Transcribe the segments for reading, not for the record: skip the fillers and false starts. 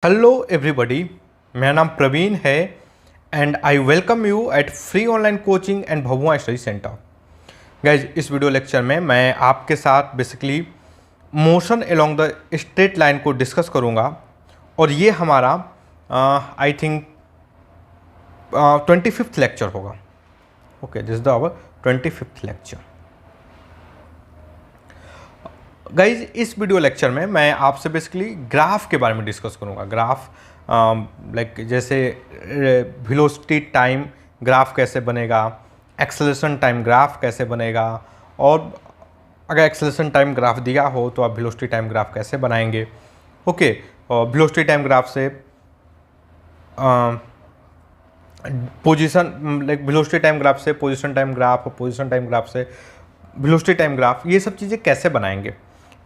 Hello everybody, मेरा नाम प्रवीण है and I welcome you at free online coaching and Bhabua study centre. Guys, इस video lecture में मैं आपके साथ basically motion along the straight line को डिस्कस करूंगा और ये हमारा आई थिंक 25th लेक्चर होगा। Okay, this is our 25th lecture. Guys, इस वीडियो लेक्चर में मैं आपसे बेसिकली ग्राफ के बारे में डिस्कस करूंगा। ग्राफ लाइक जैसे वेलोसिटी टाइम ग्राफ कैसे बनेगा, एक्सेलरेशन टाइम ग्राफ कैसे बनेगा, और अगर एक्सेलरेशन टाइम ग्राफ दिया हो तो आप वेलोसिटी टाइम ग्राफ कैसे बनाएंगे। ओके, वेलोसिटी टाइम ग्राफ से position like velocity time graph से पोजीशन टाइम ग्राफ और पोजीशन टाइम ग्राफ से वेलोसिटी टाइम ग्राफ, ये सब चीज़ें कैसे बनाएंगे,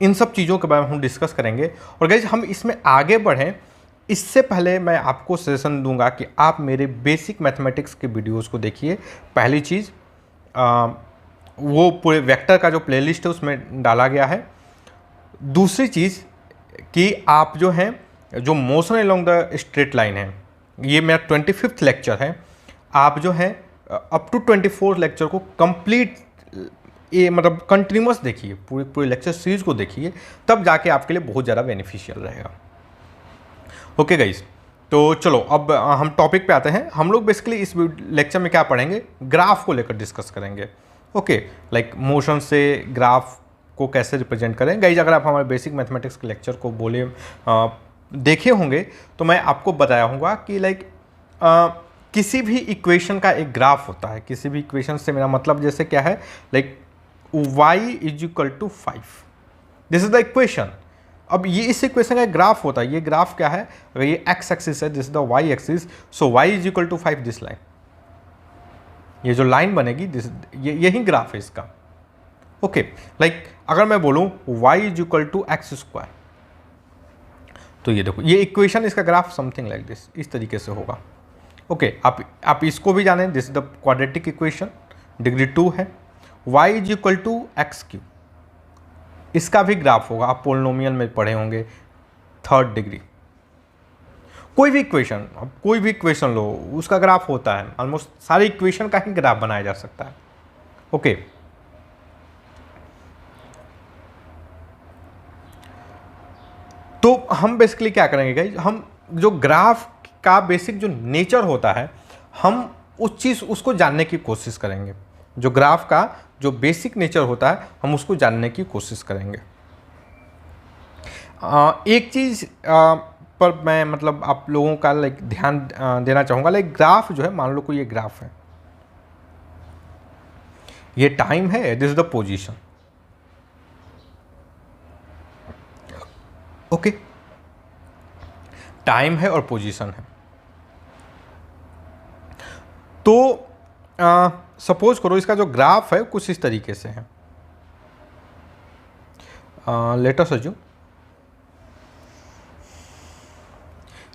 इन सब चीज़ों के बारे में हम डिस्कस करेंगे। और गाइज, हम इसमें आगे बढ़ें इससे पहले मैं आपको सजेशन दूंगा कि आप मेरे बेसिक मैथमेटिक्स के वीडियोस को देखिए। पहली चीज़, वो पूरे वेक्टर का जो प्लेलिस्ट है उसमें डाला गया है। दूसरी चीज़ कि आप जो हैं जो motion along the straight line है, ये मेरा 25th लेक्चर है। आप जो है अप टू 24 लेक्चर को कंप्लीट ये मतलब कंटिन्यूस देखिए, पूरे लेक्चर सीरीज को देखिए, तब जाके आपके लिए बहुत ज़्यादा बेनिफिशियल रहेगा। ओके गाइस, तो चलो अब हम टॉपिक पे आते हैं। हम लोग बेसिकली इस लेक्चर में क्या पढ़ेंगे, ग्राफ को लेकर डिस्कस करेंगे। ओके, लाइक मोशन से ग्राफ को कैसे रिप्रेजेंट करें। गाइस, अगर आप हमारे बेसिक मैथमेटिक्स के लेक्चर को देखे होंगे तो मैं आपको बताया होगा कि लाइक किसी भी इक्वेशन का एक ग्राफ होता है। किसी भी इक्वेशन से मेरा मतलब जैसे क्या है, like y is equal to 5, this is the equation. अब ये इस इक्वेशन का एक ग्राफ होता है। ये ग्राफ क्या है, अगर ये x एक्सिस है, this is the y axis, so y is equal to 5 this line. ये जो लाइन बनेगी दिस, यही ग्राफ है इसका। ओके, लाइक अगर मैं बोलूं y is equal to x square, तो ये देखो, ये इक्वेशन, इसका ग्राफ समथिंग लाइक दिस, इस तरीके से होगा। ओके, आप इसको भी जानें, this is the quadratic equation, degree 2 है। y is equal to x cube, इसका भी ग्राफ होगा। आप पोलिनोमियल में पढ़े होंगे, 3rd डिग्री। कोई भी इक्वेशन, अब कोई भी इक्वेशन लो, उसका ग्राफ होता है। ऑलमोस्ट सारे इक्वेशन का ही ग्राफ बनाया जा सकता है। ओके, तो हम बेसिकली क्या करेंगे गाइस, हम जो ग्राफ का बेसिक जो नेचर होता है, हम उसको जानने की कोशिश करेंगे। जो ग्राफ का जो बेसिक नेचर होता है, हम उसको जानने की कोशिश करेंगे। एक चीज़ पर मैं मतलब आप लोगों का लाइक ध्यान देना चाहूँगा। लाइक ग्राफ जो है, मान लो कोई ये ग्राफ है, ये टाइम है, this is the position. Okay, time है और पोजीशन है। तो सपोज करो इसका जो ग्राफ है कुछ इस तरीके से है। लेट अस अस्यूम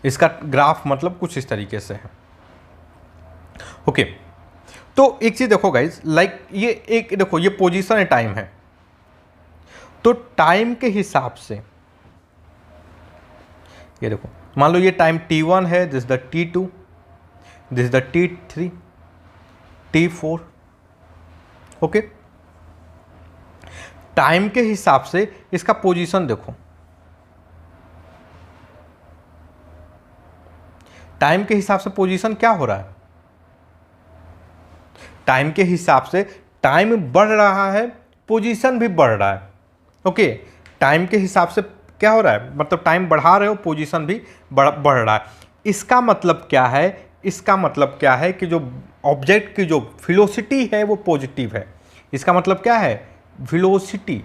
इसका ग्राफ मतलब कुछ इस तरीके से है। ओके, तो एक चीज देखो गाइज, लाइक ये एक देखो, ये पोजीशन है, टाइम है। तो टाइम के हिसाब से ये देखो, मान लो ये टाइम t1 है, this the t2, this the t3, t4। Okay, time के हिसाब से इसका पोजीशन देखो। टाइम के हिसाब से पोजीशन क्या हो रहा है, टाइम के हिसाब से टाइम बढ़ रहा है, पोजीशन भी बढ़ रहा है। ओके, टाइम के हिसाब से क्या हो रहा है, मतलब टाइम बढ़ा रहे हो, पोजीशन भी बढ़ रहा है। इसका मतलब क्या है, इसका मतलब क्या है कि जो ऑब्जेक्ट की जो वेलोसिटी है वो पॉजिटिव है। इसका मतलब क्या है, velocity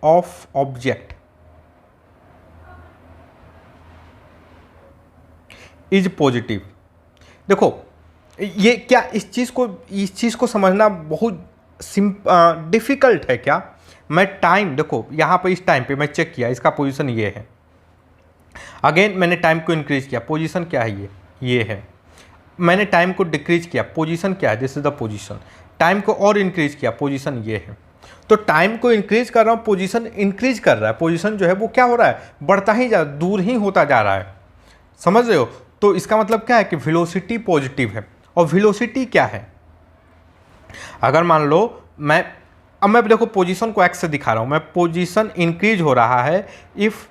of object is positive. देखो ये क्या, इस चीज को समझना बहुत डिफिकल्ट है क्या। मैं टाइम देखो, यहां पर इस टाइम पे मैं चेक किया, इसका पोजीशन ये है। अगेन मैंने टाइम को इंक्रीज किया, पोजीशन क्या है, ये है। मैंने टाइम को डिक्रीज किया, पोजीशन क्या है, this is the position. Time को और इंक्रीज किया, पोजीशन ये है। तो टाइम को इंक्रीज कर रहा हूँ, पोजीशन इंक्रीज कर रहा है, पोजीशन जो है वो क्या हो रहा है, बढ़ता ही जा, दूर ही होता जा रहा है। समझ रहे हो? तो इसका मतलब क्या है कि वेलोसिटी पॉजिटिव है। और वेलोसिटी क्या है, अगर मान लो अब मैं देखो पोजीशन को एक्स से दिखा रहा हूँ, मैं पोजीशन इंक्रीज हो रहा है इफ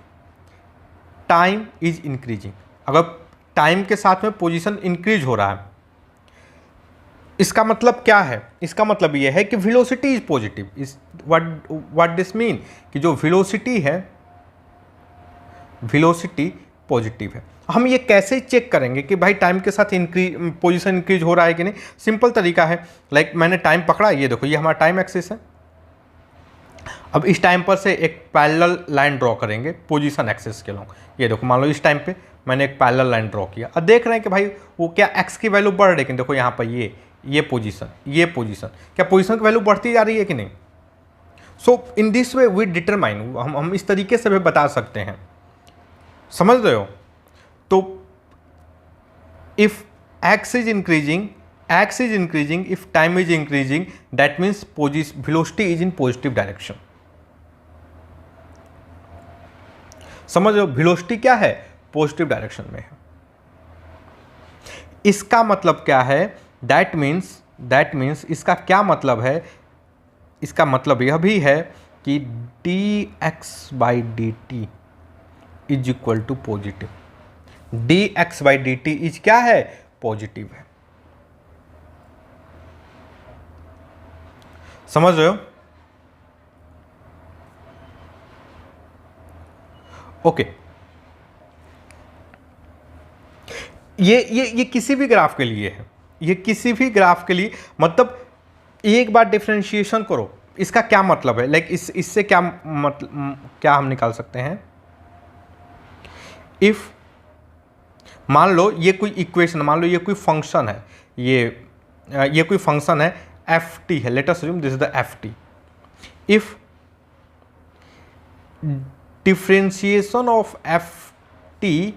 टाइम इज इंक्रीजिंग। अगर टाइम के साथ में पोजीशन इंक्रीज हो रहा है, इसका मतलब क्या है, इसका मतलब यह है कि वेलोसिटी इज पॉजिटिव। इस व्हाट दिस मीन कि जो वेलोसिटी है, वेलोसिटी पॉजिटिव है। हम ये कैसे चेक करेंगे कि भाई टाइम के साथ पोजीशन इंक्रीज हो रहा है कि नहीं? सिंपल तरीका है, लाइक मैंने टाइम पकड़ा, ये देखो ये हमारा टाइम एक्सिस है। अब इस टाइम पर से एक पैरेलल लाइन ड्रॉ करेंगे पोजीशन एक्सिस के लॉन्ग। ये देखो मान लो इस टाइम पे मैंने एक पैरेलल लाइन ड्रॉ किया, अब देख रहे हैं कि भाई वो क्या एक्स की वैल्यू बढ़ रही है, लेकिन देखो यहाँ पर ये पोजीशन, क्या पोजीशन की वैल्यू बढ़ती जा रही है कि नहीं? So in this way we determine, हम इस तरीके से भी बता सकते हैं। समझ रहे हो? तो if x is increasing, if time is increasing, that means velocity is in positive direction. समझ रहे हो? वेलोसिटी क्या है, पॉजिटिव डायरेक्शन में है। इसका मतलब क्या है, दैट मीन्स इसका क्या मतलब है, इसका मतलब यह भी है कि dx/dt is equal to positive. dx/dt is क्या है, पॉजिटिव है। समझ रहे हो? ओके, ये किसी भी ग्राफ के लिए है, ये किसी भी ग्राफ के लिए, मतलब एक बार डिफरेंशिएशन करो, इसका क्या मतलब है, लाइक इससे क्या मतलब, क्या हम निकाल सकते हैं? इफ मान लो ये कोई इक्वेशन, मान लो ये कोई फंक्शन है, ये कोई फंक्शन है, एफ टी है, let us assume this is the F T. If differentiation of F T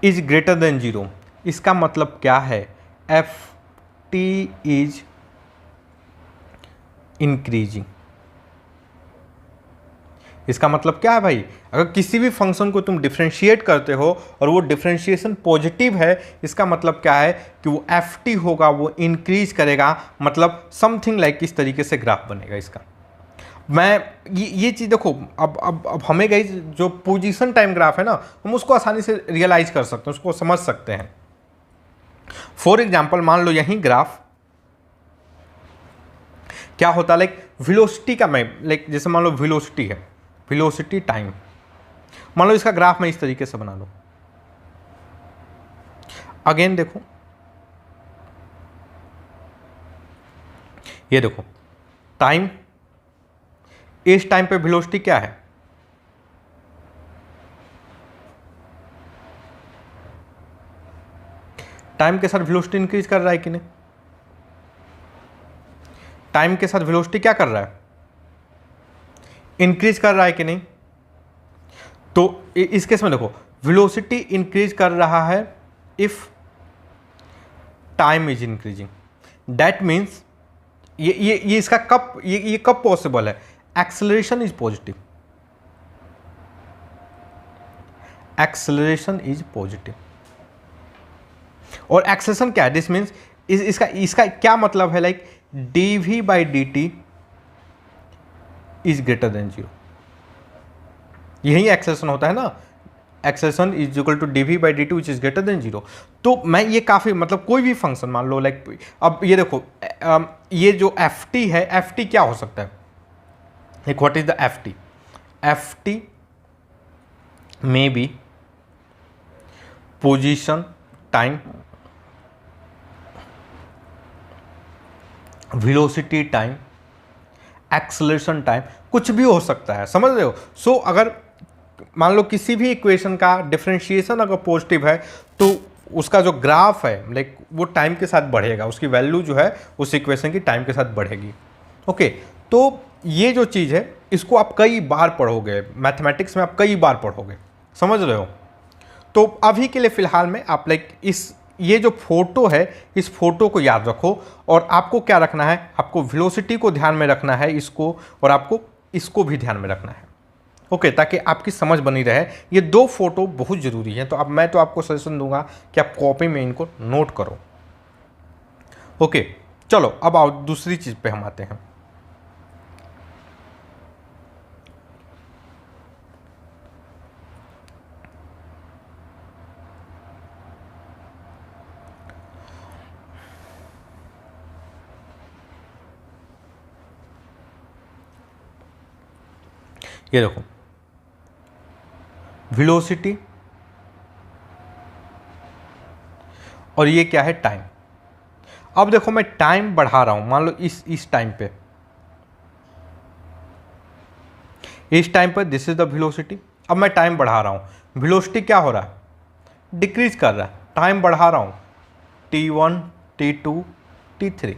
is greater than 0, इसका मतलब क्या है, एफ टी इज इंक्रीजिंग। इसका मतलब क्या है भाई, अगर किसी भी फंक्शन को तुम डिफरेंशिएट करते हो और वो डिफरेंशिएशन पॉजिटिव है, इसका मतलब क्या है कि वो एफ टी होगा, वो इंक्रीज करेगा, मतलब समथिंग लाइक इस तरीके से ग्राफ बनेगा इसका। मैं ये चीज़ देखो, अब हमें गई जो पोजीशन टाइम ग्राफ है ना, हम उसको आसानी से रियलाइज कर सकते हैं, उसको समझ सकते हैं। फॉर एग्जाम्पल मान लो यही ग्राफ क्या होता है, लाइक वेलोसिटी का, मैं लाइक जैसे मान लो वेलोसिटी है, वेलोसिटी टाइम, मान लो इसका ग्राफ मैं इस तरीके से बना लूं। अगेन देखो, ये देखो टाइम, इस टाइम पे वेलोसिटी क्या है, टाइम के साथ वेलोसिटी इंक्रीज कर रहा है कि नहीं? टाइम के साथ वेलोसिटी क्या कर रहा है, इंक्रीज कर रहा है कि नहीं? तो इस केस में देखो वेलोसिटी इंक्रीज कर रहा है if time is increasing. That means ये इसका कब, ये कब पॉसिबल है, acceleration is positive, acceleration is positive. और एक्सेलरेशन क्या है, दिस मीन्स इसका क्या मतलब है, like dv/dt is greater than 0। यही एक्सेलरेशन होता है ना, acceleration is equal to dv/dt which is greater than 0। तो मैं ये काफ़ी, मतलब कोई भी फंक्शन मान लो, लाइक अब ये देखो ये जो एफ टी है, एफ टी क्या हो सकता है, like what is the F T, F T may be position time, velocity time, acceleration time, कुछ भी हो सकता है। समझ रहे हो? सो अगर मान लो किसी भी इक्वेशन का डिफरेंशिएशन अगर पॉजिटिव है, तो उसका जो ग्राफ है, लाइक वो टाइम के साथ बढ़ेगा, उसकी वैल्यू जो है उस इक्वेशन की टाइम के साथ बढ़ेगी। ओके, तो ये जो चीज़ है इसको आप कई बार पढ़ोगे, मैथमेटिक्स में आप कई बार पढ़ोगे। समझ रहे हो? तो अभी के लिए फ़िलहाल में आप लाइक ये जो फोटो है इस फोटो को याद रखो, और आपको क्या रखना है, आपको वेलोसिटी को ध्यान में रखना है इसको, और आपको इसको भी ध्यान में रखना है। ओके, ताकि आपकी समझ बनी रहे। ये दो फोटो बहुत ज़रूरी है, तो अब मैं तो आपको सजेशन दूंगा कि आप कॉपी में इनको नोट करो। ओके, चलो अब आओ दूसरी चीज़ पे हम आते हैं। ये देखो, वेलोसिटी और ये क्या है, टाइम। अब देखो मैं टाइम बढ़ा रहा हूं, मान लो इस टाइम पे, इस टाइम पर दिस इज द वेलोसिटी। अब मैं टाइम बढ़ा रहा हूं, वेलोसिटी क्या हो रहा है, डिक्रीज कर रहा है। टाइम बढ़ा रहा हूं, t1 t2 t3,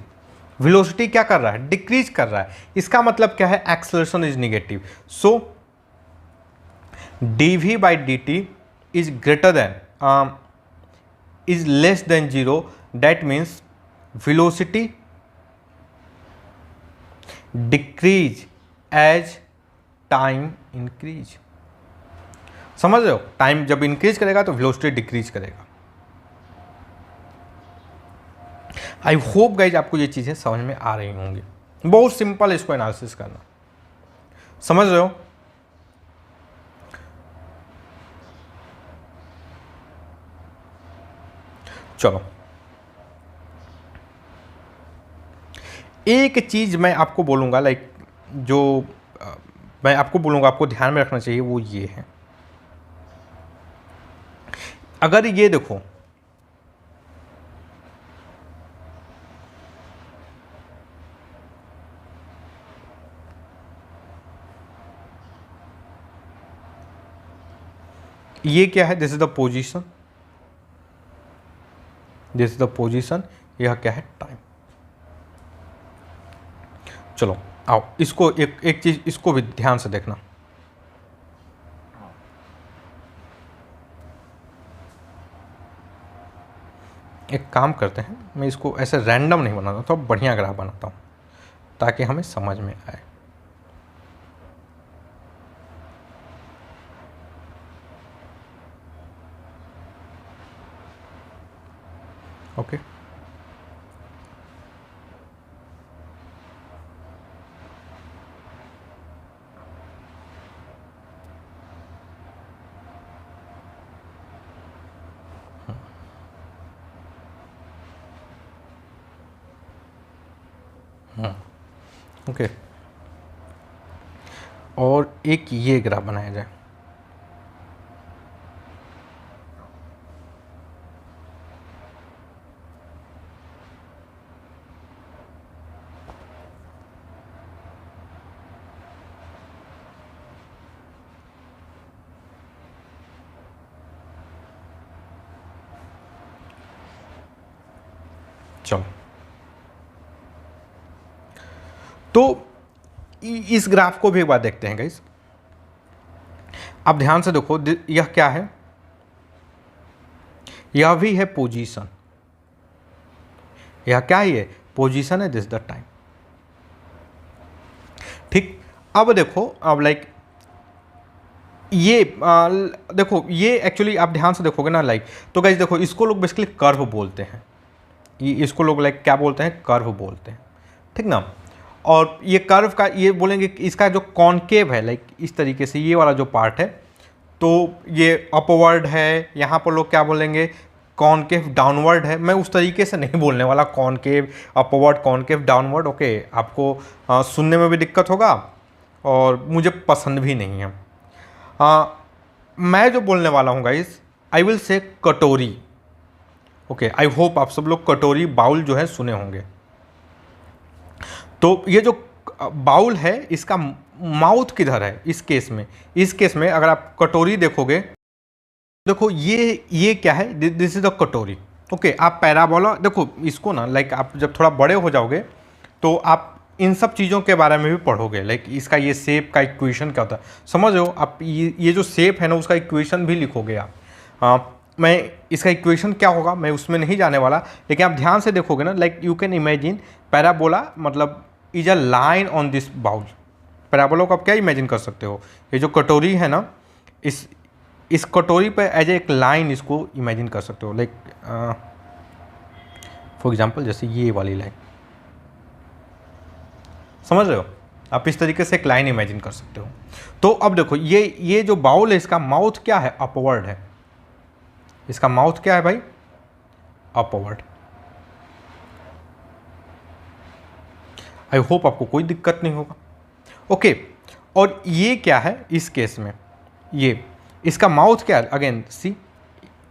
वेलोसिटी क्या कर रहा है, डिक्रीज कर रहा है। इसका मतलब क्या है, acceleration is negative. So dv by dt is greater than is less than 0, that means velocity decrease as time increase। समझ रहे हो, टाइम जब इंक्रीज करेगा तो वेलोसिटी डिक्रीज करेगा। आई होप गाइज आपको ये चीज़ें समझ में आ रही होंगी। बहुत सिंपल इसको एनालिसिस करना, समझ रहे हो। चलो एक चीज मैं आपको बोलूंगा, लाइक जो मैं आपको बोलूंगा आपको ध्यान में रखना चाहिए, वो ये है। अगर ये देखो, ये क्या है, this is the position, this is the position, यह क्या है, टाइम। चलो आओ इसको एक चीज इसको भी ध्यान से देखना। एक काम करते हैं, मैं इसको ऐसे रैंडम नहीं बनाता, तो बढ़िया ग्राफ बनाता हूँ ताकि हमें समझ में आए। ओके, ओके, और एक ये ग्राफ बनाया जाए। चलो तो इस ग्राफ को भी एक बार देखते हैं गाइस। आप ध्यान से देखो, यह क्या है, यह भी है पोजीशन, यह क्या है, ये पोजीशन है, दिस द टाइम। ठीक, अब देखो, अब लाइक ये देखो, ये एक्चुअली आप ध्यान से देखोगे ना, लाइक तो गाइस देखो, इसको लोग बेसिकली कर्व बोलते हैं, इसको लोग लाइक क्या बोलते हैं, कर्व बोलते हैं, ठीक ना। और ये कर्व का ये बोलेंगे कि इसका जो कॉनकेव है, लाइक इस तरीके से ये वाला जो पार्ट है, तो ये अपवर्ड है, यहाँ पर लोग क्या बोलेंगे, कॉनकेव डाउनवर्ड है। मैं उस तरीके से नहीं बोलने वाला, concave upward, concave downward. Okay, आपको सुनने में भी दिक्कत होगा और मुझे पसंद भी नहीं है। मैं जो बोलने वाला हूँ गाइस, आई विल से कटोरी। ओके, आई होप आप सब लोग कटोरी, बाउल जो है सुने होंगे। तो ये जो बाउल है, इसका माउथ किधर है इस केस में, इस केस में अगर आप कटोरी देखोगे, देखो ये क्या है, दिस इज द कटोरी। ओके, आप पैराबोला देखो इसको ना, लाइक आप जब थोड़ा बड़े हो जाओगे तो आप इन सब चीज़ों के बारे में भी पढ़ोगे, लाइक इसका ये शेप का इक्वेशन क्या होता है, समझ रहे हो आप। ये जो शेप है ना, उसका इक्वेशन भी लिखोगे आप। मैं इसका इक्वेशन क्या होगा मैं उसमें नहीं जाने वाला, लेकिन आप ध्यान से देखोगे ना, like you can imagine parabola मतलब is a line on this bowl. Parabola को आप क्या इमेजिन कर सकते हो, ये जो कटोरी है ना, इस कटोरी पे एज एक लाइन इसको इमेजिन कर सकते हो, लाइक फॉर एग्जांपल जैसे ये वाली लाइन, समझ रहे हो आप, इस तरीके से एक लाइन इमेजिन कर सकते हो। तो अब देखो ये जो बाउल है इसका माउथ क्या है, अपवर्ड है। इसका माउथ क्या है भाई, अपवर्ड। आई होप आपको कोई दिक्कत नहीं होगा। ओके, और ये क्या है इस केस में, ये इसका माउथ क्या है, again see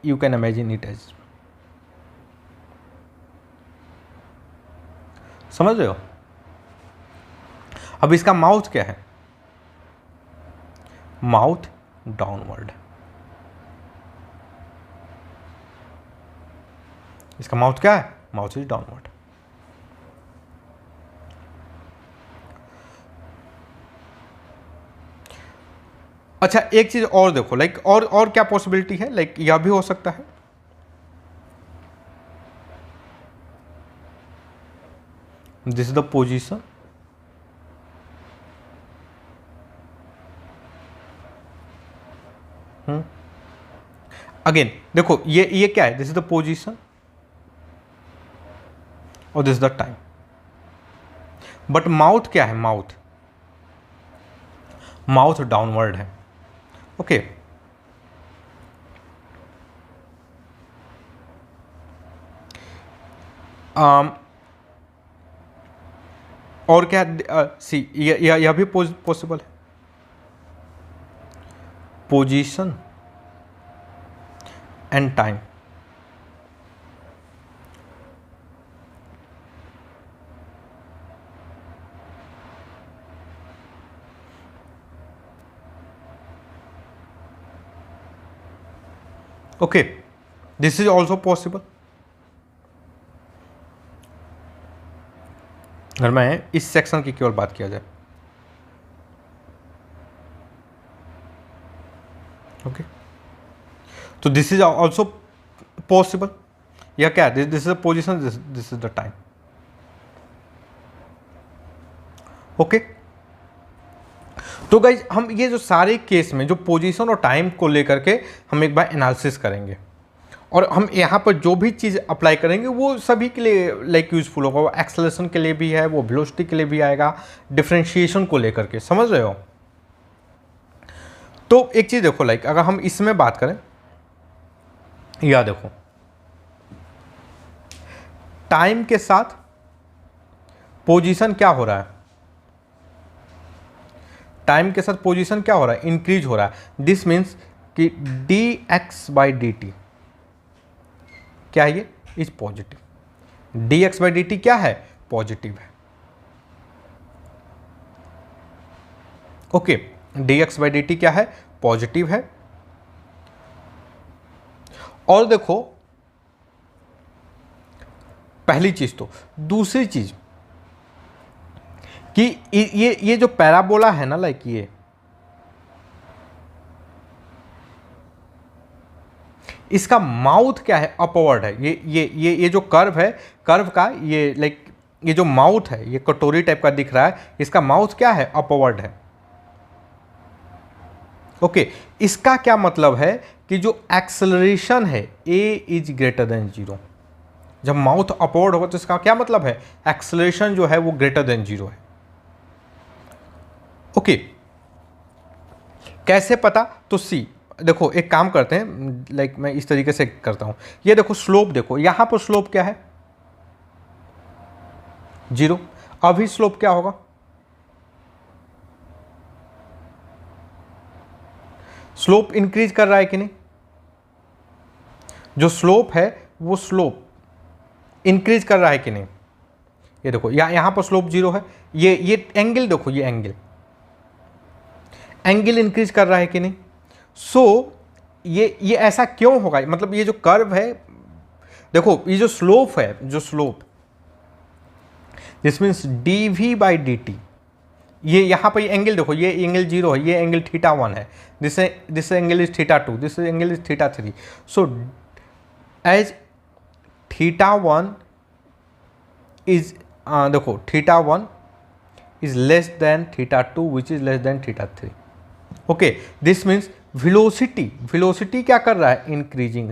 you can imagine it as, समझ रहे हो। अब इसका माउथ क्या है, माउथ डाउनवर्ड। इसका माउथ क्या है, माउथ इज डाउनवर्ड। अच्छा एक चीज और देखो, लाइक और क्या पॉसिबिलिटी है, लाइक यह भी हो सकता है, this is the position, again देखो ये क्या है, दिस इज द पोजीशन और this is the time, but mouth क्या है, माउथ डाउनवर्ड है। ओके और क्या, सी यह भी पॉसिबल है, position and time. Okay, this is also possible. अगर मैं इस सेक्शन की केवल बात किया जाए, ओके, तो दिस इज ऑल्सो पॉसिबल। या क्या, this is the position, this is the time. Okay, तो गाइज हम ये जो सारे केस में जो पोजीशन और टाइम को लेकर के हम एक बार एनालिसिस करेंगे, और हम यहाँ पर जो भी चीज़ अप्लाई करेंगे वो सभी के लिए लाइक यूजफुल होगा। वो एक्सेलरेशन के लिए भी है, वो वेलोसिटी के लिए भी आएगा, डिफरेंशिएशन को लेकर के, समझ रहे हो। तो एक चीज़ देखो, लाइक अगर हम इसमें बात करें, या देखो टाइम के साथ पोजीशन क्या हो रहा है, टाइम के साथ पोजीशन क्या हो रहा है, इंक्रीज हो रहा है। दिस मीन्स कि dx/dt क्या है, ये इज पॉजिटिव। dx/dt क्या है, पॉजिटिव है। ओके, dx/dt क्या है, पॉजिटिव है। और देखो पहली चीज, तो दूसरी चीज कि ये जो पैराबोला है ना, लाइक इसका माउथ क्या है, अपवर्ड है। ये जो कर्व है, कर्व का ये लाइक ये जो माउथ है, ये कटोरी टाइप का दिख रहा है, इसका माउथ क्या है, अपवर्ड है। ओके, इसका क्या मतलब है कि जो एक्सेलरेशन है a इज ग्रेटर देन 0। जब माउथ अपवर्ड होगा तो इसका क्या मतलब है, एक्सेलरेशन जो है वो ग्रेटर देन 0 है। ओके, कैसे पता, तो सी देखो एक काम करते हैं, लाइक मैं इस तरीके से करता हूं, ये देखो स्लोप, देखो यहां पर स्लोप क्या है, 0। अभी स्लोप क्या होगा, स्लोप इंक्रीज कर रहा है कि नहीं, जो स्लोप है वो स्लोप इंक्रीज कर रहा है कि नहीं। ये देखो यहां पर स्लोप 0 है, ये एंगल देखो, ये एंगल इंक्रीज कर रहा है कि नहीं। सो ये ऐसा क्यों होगा, मतलब ये जो कर्व है, देखो ये जो स्लोप है, जो स्लोप, दिस मीन्स dv/dt ये यहाँ पर ये एंगल देखो, ये एंगल 0 है, ये एंगल θ1 है, this angle is θ2, this angle is θ3. So as θ1 is देखो θ1 is less than θ2 which is less than θ3. Okay, this means velocity क्या कर रहा है, इंक्रीजिंग.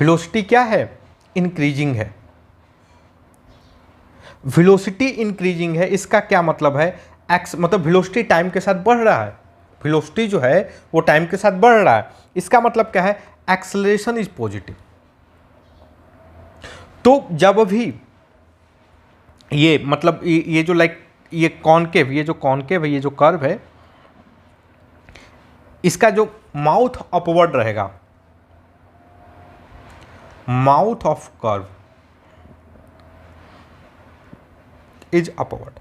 वेलोसिटी क्या है, इंक्रीजिंग है. वेलोसिटी इंक्रीजिंग है, इसका क्या मतलब है, एक्स मतलब वेलोसिटी टाइम के साथ बढ़ रहा है. वेलोसिटी जो है वो टाइम के साथ बढ़ रहा है, इसका मतलब क्या है, एक्सेलरेशन इज पॉजिटिव. तो जब भी ये मतलब ये जो लाइक ये कॉनकेव, ये जो कॉनकेव है, ये जो कर्व है, इसका जो माउथ अपवर्ड रहेगा, mouth of curve is upward.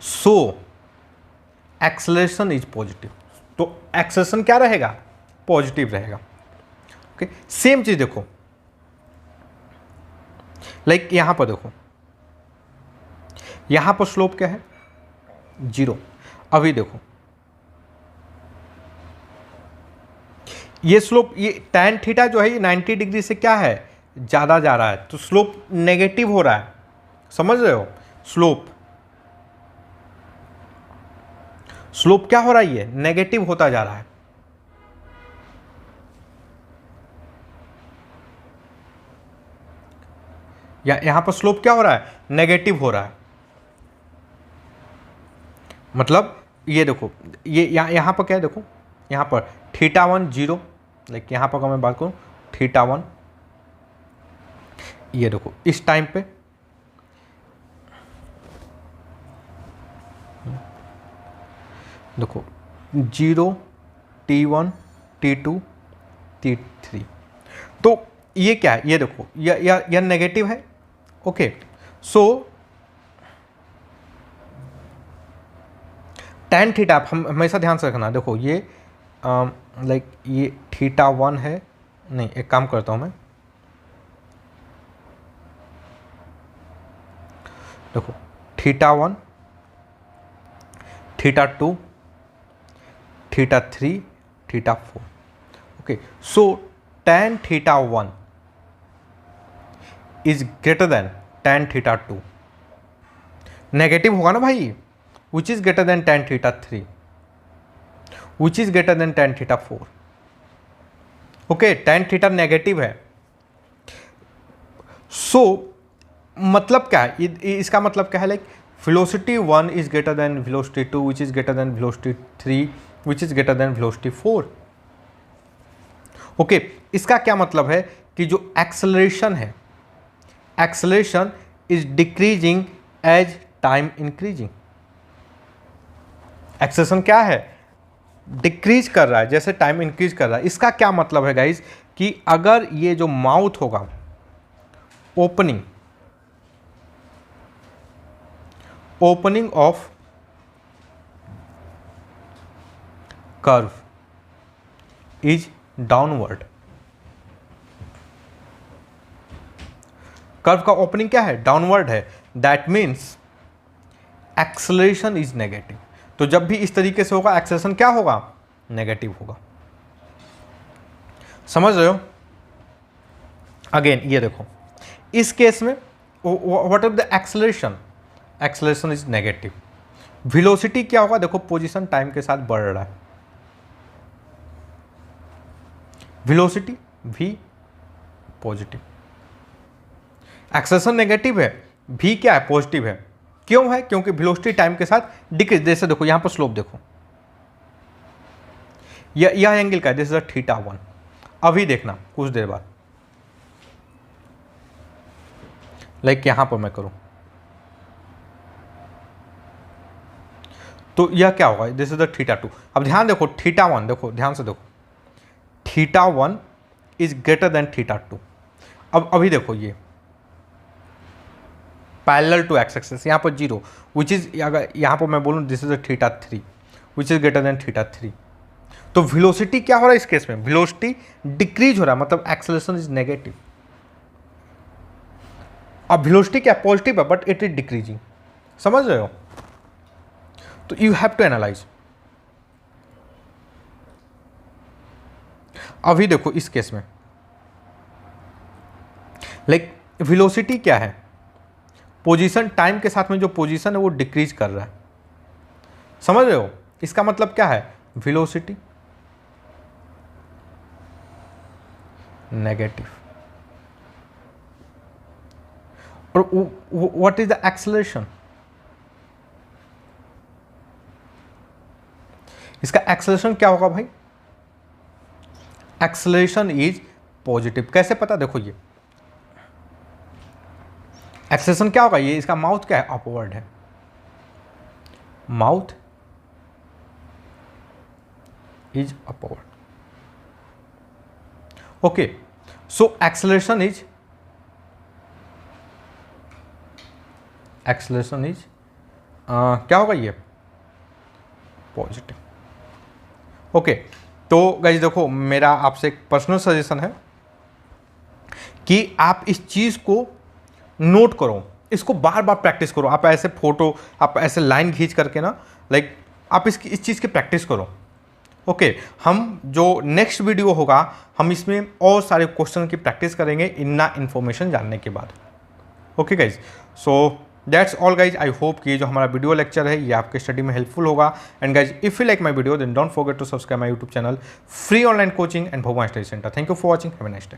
So acceleration is positive. तो एक्सेलरेशन क्या रहेगा, पॉजिटिव रहेगा. ओके, सेम चीज देखो, लाइक यहां पर देखो, यहां पर स्लोप क्या है, 0. अभी देखो ये स्लोप, ये tan थीटा जो है ये 90 डिग्री से क्या है, ज़्यादा जा रहा है, तो स्लोप नेगेटिव हो रहा है. समझ रहे हो, स्लोप क्या हो रहा है, ये नेगेटिव होता जा रहा है. यहां पर स्लोप क्या हो रहा है, नेगेटिव हो रहा है. मतलब ये देखो, ये यहां पर क्या है, देखो यहां पर θ1 0, लाइक यहां पर अगर मैं बात करूं θ1, ये देखो इस टाइम पे देखो 0, T1, T2, T3. तो ये क्या है, ये देखो यह नेगेटिव है. ओके, सो tan थीटा आप हम हमेशा ध्यान से रखना. देखो ये लाइक ये θ1 है, नहीं एक काम करता हूँ मैं, देखो θ1, θ2, θ3, θ4. Okay, so tan θ1 is greater than tan θ2. Negative होगा ना भाई, which is greater than tan θ3, which is greater than tan θ4. Okay, tan theta negative है. सो मतलब क्या है, इसका मतलब क्या है, like velocity 1 is greater than velocity 2 which is greater than velocity 3 which is greater than velocity 4. Okay, इसका क्या मतलब है कि जो एक्सेलरेशन है, acceleration is decreasing as time increasing. Acceleration क्या है, डिक्रीज कर रहा है जैसे टाइम इंक्रीज कर रहा है. इसका क्या मतलब है गाइज, कि अगर ये जो माउथ होगा, opening of curve is downward. Curve का ओपनिंग क्या है, डाउनवर्ड है. That means acceleration is negative. तो जब भी इस तरीके से होगा, एक्सेलरेशन क्या होगा, नेगेटिव होगा. समझ रहे हो. अगेन ये देखो, इस केस में what is the acceleration, acceleration is negative. Velocity क्या होगा, देखो पोजीशन टाइम के साथ बढ़ रहा है, velocity v positive. Acceleration negative है, v क्या है, पॉजिटिव है. क्यों है, क्योंकि वेलोसिटी टाइम के साथ डिक्रीज. जैसे देखो यहां पर स्लोप देखो, यह एंगल का, दिस इज θ1. अभी देखना कुछ देर बाद, लाइक यहां पर मैं करूं तो यह क्या होगा, दिस इज θ2. अब ध्यान देखो θ1, देखो ध्यान से देखो, θ1 इज ग्रेटर देन θ2. अब अभी देखो ये पैरेलल टू एक्स एक्सिस, यहाँ पर 0 विच इज, अगर यहाँ पर मैं बोलूँ this is θ3 which is greater than θ3. तो वेलोसिटी क्या हो रहा है इस केस में, वेलोसिटी डिक्रीज हो रहा है, मतलब एक्सेलरेशन इज नेगेटिव. अब वेलोसिटी क्या पॉजिटिव है बट इट इज डिक्रीजिंग, समझ रहे हो? तो यू हैव टू एनालाइज। अभी देखो इस केस में लाइक वेलोसिटी क्या है, पोजीशन टाइम के साथ में जो पोजीशन है वो डिक्रीज कर रहा है, समझ रहे हो? इसका मतलब क्या है, वेलोसिटी नेगेटिव, और व्हाट इज द एक्सेलरेशन, इसका एक्सेलरेशन क्या होगा भाई, एक्सेलरेशन इज पॉजिटिव। कैसे पता, देखो ये एक्सेलरेशन क्या होगा, ये इसका माउथ क्या है, अपवर्ड है, mouth is upward. Okay, so acceleration is क्या होगा ये, पॉजिटिव। ओके, तो गाइस देखो मेरा आपसे एक पर्सनल सजेशन है कि आप इस चीज़ को नोट करो, इसको बार बार प्रैक्टिस करो। आप ऐसे फोटो, आप ऐसे लाइन खींच करके ना, लाइक आप इस चीज़ की प्रैक्टिस करो। ओके, हम जो नेक्स्ट वीडियो होगा हम इसमें और सारे क्वेश्चन की प्रैक्टिस करेंगे इतना इन्फॉर्मेशन जानने के बाद। Okay guys, so that's all guys. I hope कि जो हमारा वीडियो लेक्चर है ये आपके स्टडी में हेल्पफुल होगा। And guys if you like my video then don't forget to subscribe my YouTube channel free online coaching and Bhagwan study centre. Thank you for watching, have a nice day.